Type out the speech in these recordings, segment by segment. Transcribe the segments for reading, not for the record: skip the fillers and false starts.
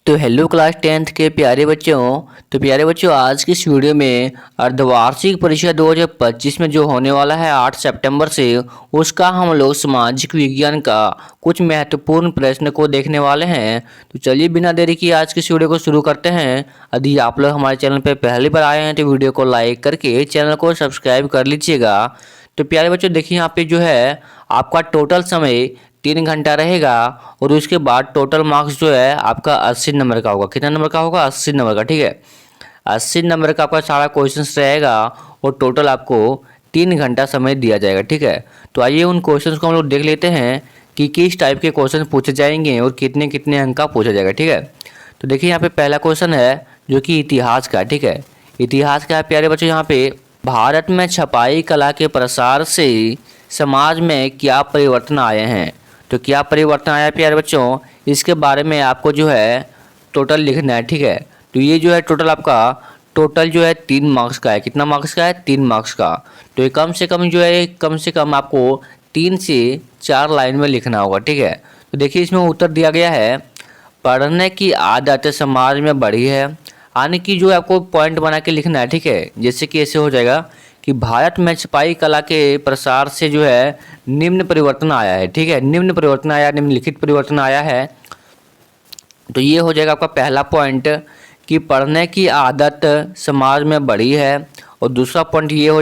तो hello class 10th के प्यारे बच्चों आज की इस वीडियो में अर्धवार्षिक परीक्षा 2025 में जो होने वाला है 8 सितंबर से उसका हम लोग सामाजिक विज्ञान का कुछ महत्वपूर्ण प्रश्न को देखने वाले हैं। तो चलिए बिना देरी किए आज की इस वीडियो को शुरू करते हैं। यदि आप लोग हमारे चैनल पर पहली बार आए हैं तो वीडियो को लाइक करके चैनल को सब्सक्राइब कर लीजिएगा। तो प्यारे बच्चों देखिए यहाँ पे जो है आपका टोटल समय 3 घंटा रहेगा और उसके बाद टोटल मार्क्स जो है आपका 80 नंबर का होगा। कितना नंबर का होगा? 80 नंबर का। ठीक है, 80 नंबर का आपका सारा क्वेश्चंस रहेगा और टोटल आपको 3 घंटा समय दिया जाएगा। ठीक है, तो आइए उन क्वेश्चंस को हम लोग देख लेते हैं कि किस टाइप के क्वेश्चन पूछे जाएंगे और कितने कितने अंक का पूछा जाएगा। ठीक है, तो देखिए यहाँ पे पहला क्वेश्चन है जो कि इतिहास का। ठीक है, इतिहास का है प्यारे बच्चों। यहाँ पे भारत में छपाई कला के प्रसार से समाज में क्या परिवर्तन आए हैं? तो क्या परिवर्तन आया प्यारे बच्चों, इसके बारे में आपको जो है टोटल लिखना है। ठीक है, तो ये जो है टोटल जो है 3 मार्क्स का है। कितना मार्क्स का है? 3 मार्क्स का। तो ये कम से कम आपको 3 से 4 लाइन में लिखना होगा। ठीक है, तो देखिए इसमें उत्तर दिया गया है पढ़ने की आदत समाज में बढ़ी है। यानी कि जो आपको पॉइंट बना के लिखना है। ठीक है, जैसे कि ऐसे हो जाएगा कि भारत में छपाई कला के प्रसार से जो है निम्न परिवर्तन आया है। ठीक है, निम्न परिवर्तन आया, निम्नलिखित परिवर्तन आया है। तो ये हो जाएगा आपका पहला पॉइंट कि पढ़ने की आदत समाज में बढ़ी है। और दूसरा पॉइंट ये हो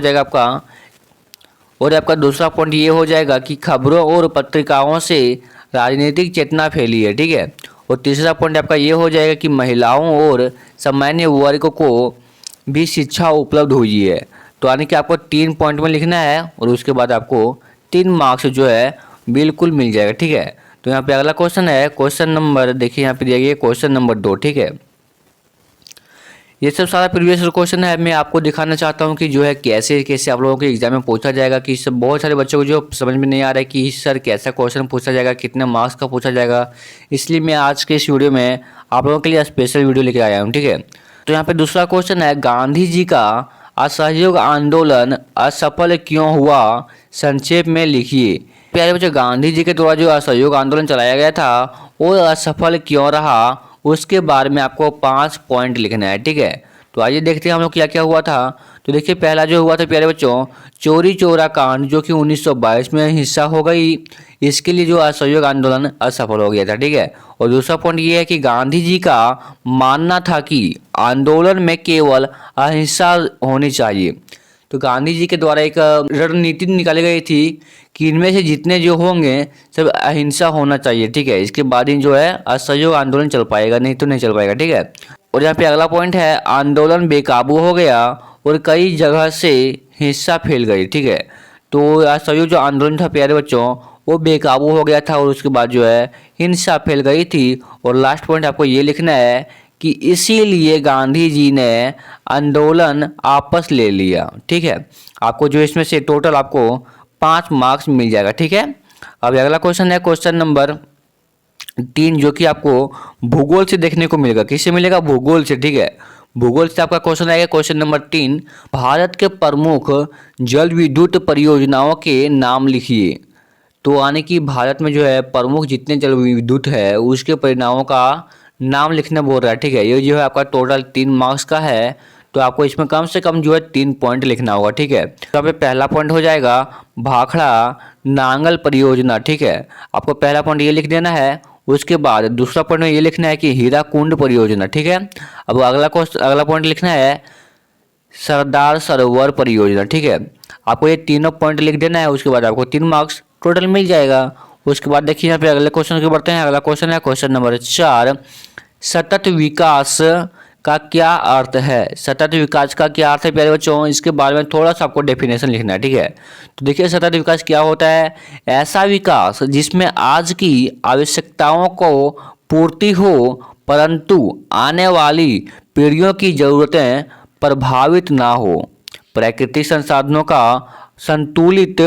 जाएगा कि खबरों और पत्रिकाओं से राजनीतिक चेतना फैली है। ठीक है, और तीसरा पॉइंट आपका ये हो जाएगा कि महिलाओं और सामान्य वर्ग को भी शिक्षा उपलब्ध हुई है। तो यानी कि आपको 3 पॉइंट में लिखना है और उसके बाद आपको 3 मार्क्स जो है बिल्कुल मिल जाएगा। ठीक है, तो यहाँ पे अगला क्वेश्चन है क्वेश्चन नंबर, देखिए यहाँ पे दिया गया क्वेश्चन नंबर 2। ठीक है, ये सब सारा प्रीवियस क्वेश्चन है। मैं आपको दिखाना चाहता हूँ कि जो है कैसे कैसे आप लोगों के एग्जाम में पूछा जाएगा। कि सब बहुत सारे बच्चों को जो समझ में नहीं आ रहा है कि सर कैसा क्वेश्चन पूछा जाएगा, कितने मार्क्स का पूछा जाएगा, इसलिए मैं आज के इस वीडियो में आप लोगों के लिए स्पेशल वीडियो लेके आया हूँ। ठीक है, तो यहाँ पे दूसरा क्वेश्चन है गांधी जी का असहयोग आंदोलन असफल क्यों हुआ, संक्षेप में लिखिए। प्यारे बच्चों, गांधी जी के द्वारा जो असहयोग आंदोलन चलाया गया था वो असफल क्यों रहा, उसके बारे में आपको 5 पॉइंट लिखना है। ठीक है, तो आइए देखते हैं हम लोग क्या क्या हुआ था। तो देखिए पहला जो हुआ था प्यारे बच्चों, चोरी चौरा कांड, जो कि 1922 में हिस्सा हो गई। इसके लिए जो असहयोग आंदोलन असफल हो गया था। ठीक है, और दूसरा पॉइंट ये है कि गांधी जी का मानना था कि आंदोलन में केवल अहिंसा होनी चाहिए। तो गांधी जी के द्वारा एक रणनीति निकाली गई थी कि इनमें से जितने जो होंगे सब अहिंसा होना चाहिए। ठीक है, इसके बाद ही जो है असहयोग आंदोलन चल पाएगा, नहीं तो नहीं चल पाएगा। ठीक है, और यहाँ पे अगला पॉइंट है आंदोलन बेकाबू हो गया और कई जगह से हिंसा फैल गई। ठीक है, तो असहयोग जो आंदोलन था प्यारे बच्चों वो बेकाबू हो गया था और उसके बाद जो है हिंसा फैल गई थी। और लास्ट पॉइंट आपको ये लिखना है कि इसीलिए गांधी जी ने आंदोलन आपस ले लिया। ठीक है, आपको जो इसमें से टोटल आपको 5 मार्क्स मिल जाएगा। ठीक है, अब अगला क्वेश्चन है क्वेश्चन नंबर 3, जो कि आपको भूगोल से देखने को मिलेगा। किससे मिलेगा? भूगोल से। ठीक है, भूगोल से आपका क्वेश्चन आएगा क्वेश्चन नंबर 3, भारत के प्रमुख जल विद्युत परियोजनाओं के नाम लिखिए। तो यानी कि भारत में जो है प्रमुख जितने जल विद्युत है उसके परिणामों का नाम लिखना बोल रहा है। ठीक है, ये जो है आपका टोटल 3 मार्क्स का है। तो आपको इसमें कम से कम जो है 3 पॉइंट लिखना होगा। ठीक है, तो यहाँ पे पहला पॉइंट हो जाएगा भाखड़ा नांगल परियोजना। ठीक है, आपको पहला पॉइंट ये लिख देना है। उसके बाद दूसरा पॉइंट में ये लिखना है कि हीराकुंड परियोजना। ठीक है, अब अगला पॉइंट लिखना है सरदार सरोवर परियोजना। ठीक है, आपको ये तीनों पॉइंट लिख देना है। उसके बाद आपको 3 मार्क्स टोटल मिल जाएगा। उसके बाद देखिए यहाँ पे अगले क्वेश्चन के बढ़ते हैं। अगला क्वेश्चन है क्वेश्चन नंबर 4, सतत विकास का क्या अर्थ है? सतत विकास का क्या अर्थ है प्यारे बच्चों, इसके बारे में थोड़ा सा आपको डेफिनेशन लिखना है। ठीक है, तो देखिए सतत विकास क्या होता है? ऐसा विकास जिसमें आज की आवश्यकताओं को पूर्ति हो परंतु आने वाली पीढ़ियों की जरूरतें प्रभावित ना हो। प्राकृतिक संसाधनों का संतुलित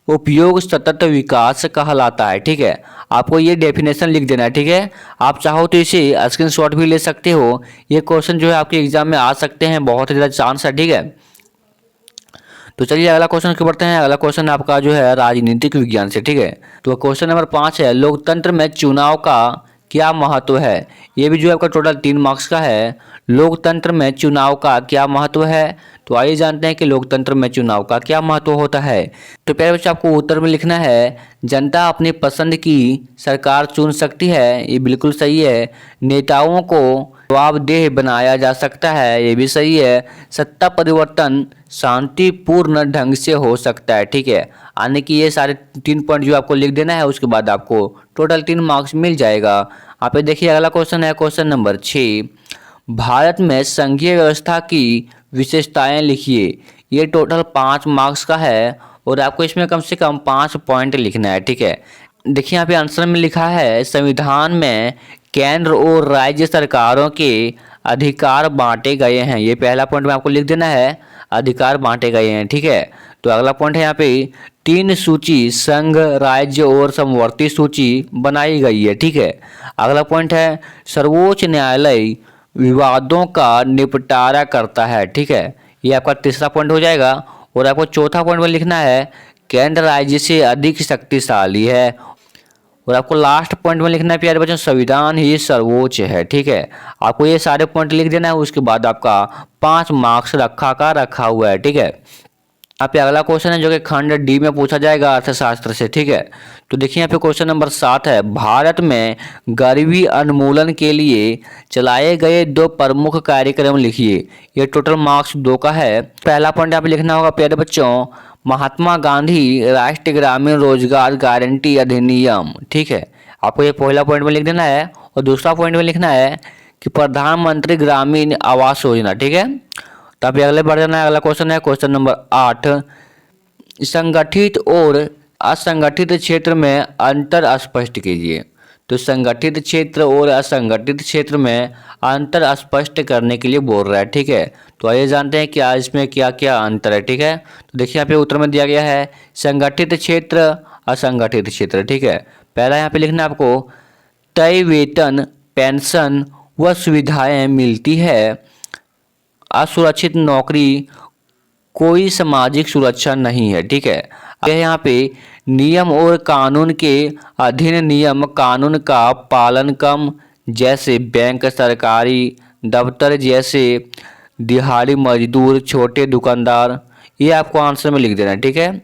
उपयोग सतत विकास कहलाता है। ठीक है, आपको ये डेफिनेशन लिख देना है। ठीक है, आप चाहो तो इसे स्क्रीनशॉट भी ले सकते हो। ये क्वेश्चन जो है आपके एग्जाम में आ सकते हैं, बहुत ज़्यादा चांस है। ठीक है, तो चलिए अगला क्वेश्चन के बढ़ते हैं। अगला क्वेश्चन आपका जो है राजनीतिक विज्ञान से। ठीक है, तो क्वेश्चन नंबर 5 है लोकतंत्र में चुनाव का क्या महत्व है। ये भी जो है आपका टोटल 3 मार्क्स का है। लोकतंत्र में चुनाव का क्या महत्व है। तो आइए जानते हैं कि लोकतंत्र में चुनाव का क्या महत्व होता है। तो प्यारे बच्चों, आपको उत्तर में लिखना है जनता अपनी पसंद की सरकार चुन सकती है, ये बिल्कुल सही है। नेताओं को जवाबदेह बनाया जा सकता है, ये भी सही है। सत्ता परिवर्तन शांतिपूर्ण ढंग से हो सकता है, ठीक है। यानी कि ये सारे 3 पॉइंट जो आपको लिख देना है, उसके बाद आपको टोटल 3 मार्क्स मिल जाएगा। आप देखिए अगला क्वेश्चन है क्वेश्चन नंबर 6। भारत में संघीय व्यवस्था की विशेषताएं लिखिए। ये टोटल 5 मार्क्स का है और आपको इसमें कम से कम 5 पॉइंट लिखना है, ठीक है। देखिए यहाँ पे आंसर में लिखा है संविधान में केंद्र और राज्य सरकारों के अधिकार बांटे गए हैं। ये पहला पॉइंट में आपको लिख देना है, अधिकार बांटे गए हैं, ठीक है। तो अगला पॉइंट है यहाँ पे 3 सूची संघ, राज्य और समवर्ती सूची बनाई गई है, ठीक है। अगला पॉइंट है सर्वोच्च न्यायालय विवादों का निपटारा करता है, ठीक है। ये आपका तीसरा पॉइंट हो जाएगा। और आपको चौथा पॉइंट में लिखना है केंद्र राज्य से अधिक शक्तिशाली है। और आपको लास्ट पॉइंट में लिखना है प्यारे बच्चों संविधान ही सर्वोच्च है, ठीक है। आपको ये सारे पॉइंट लिख देना है, उसके बाद आपका 5 मार्क्स रखा हुआ है, ठीक है। यहाँ पे अगला क्वेश्चन है जो कि खंड डी में पूछा जाएगा अर्थशास्त्र से, ठीक है। तो देखिए यहाँ पे क्वेश्चन नंबर 7 है भारत में गरीबी उन्मूलन के लिए चलाए गए 2 प्रमुख कार्यक्रम लिखिए। ये टोटल मार्क्स 2 का है। पहला पॉइंट आप लिखना होगा प्यारे बच्चों महात्मा गांधी राष्ट्रीय ग्रामीण रोजगार गारंटी अधिनियम, ठीक है। आपको ये पहला पॉइंट में लिख देना है। और दूसरा पॉइंट में लिखना है कि प्रधानमंत्री ग्रामीण आवास योजना, ठीक है। तो अभी अगले बढ़ जाना है। अगला क्वेश्चन है क्वेश्चन नंबर 8। संगठित और असंगठित क्षेत्र में अंतर स्पष्ट कीजिए। तो संगठित क्षेत्र और असंगठित क्षेत्र में अंतर स्पष्ट करने के लिए बोल रहा है, ठीक है। तो आइए जानते हैं क्या इसमें क्या क्या अंतर है, ठीक है। तो देखिए यहाँ पे उत्तर में दिया गया है संगठित क्षेत्र, असंगठित क्षेत्र, ठीक है। पहला यहाँ पे लिखना है आपको तय वेतन, पेंशन व सुविधाएं मिलती है। असुरक्षित नौकरी कोई सामाजिक सुरक्षा नहीं है, ठीक है। आगे यहाँ पे नियम और कानून के अधीन नियम कानून का पालन कम, जैसे बैंक, सरकारी दफ्तर जैसे दिहाड़ी मजदूर, छोटे दुकानदार। ये आपको आंसर में लिख देना है, ठीक है।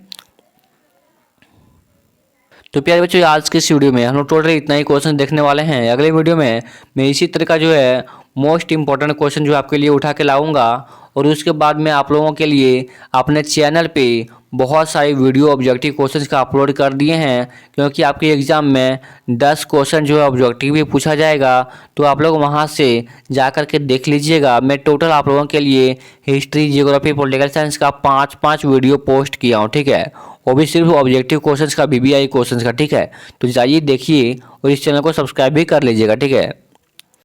तो प्यारे बच्चों आज के इस वीडियो में हम लोग टोटल इतना ही क्वेश्चन देखने वाले हैं। अगले वीडियो में मैं इसी तरह का जो है मोस्ट इंपॉर्टेंट क्वेश्चन जो आपके लिए उठा के लाऊंगा। और उसके बाद मैं आप लोगों के लिए अपने चैनल पे बहुत सारे वीडियो ऑब्जेक्टिव क्वेश्चंस का अपलोड कर दिए हैं, क्योंकि आपके एग्ज़ाम में 10 क्वेश्चन जो है ऑब्जेक्टिव भी पूछा जाएगा। तो आप लोग वहां से जा कर के देख लीजिएगा। मैं टोटल आप लोगों के लिए हिस्ट्री, जियोग्राफी, पॉलिटिकल साइंस का 5-5 वीडियो पोस्ट किया हूँ, ठीक है। वो भी सिर्फ ऑब्जेक्टिव क्वेश्चंस का, BBI क्वेश्चंस का, ठीक है। तो जाइए देखिए और इस चैनल को सब्सक्राइब भी कर लीजिएगा, ठीक है।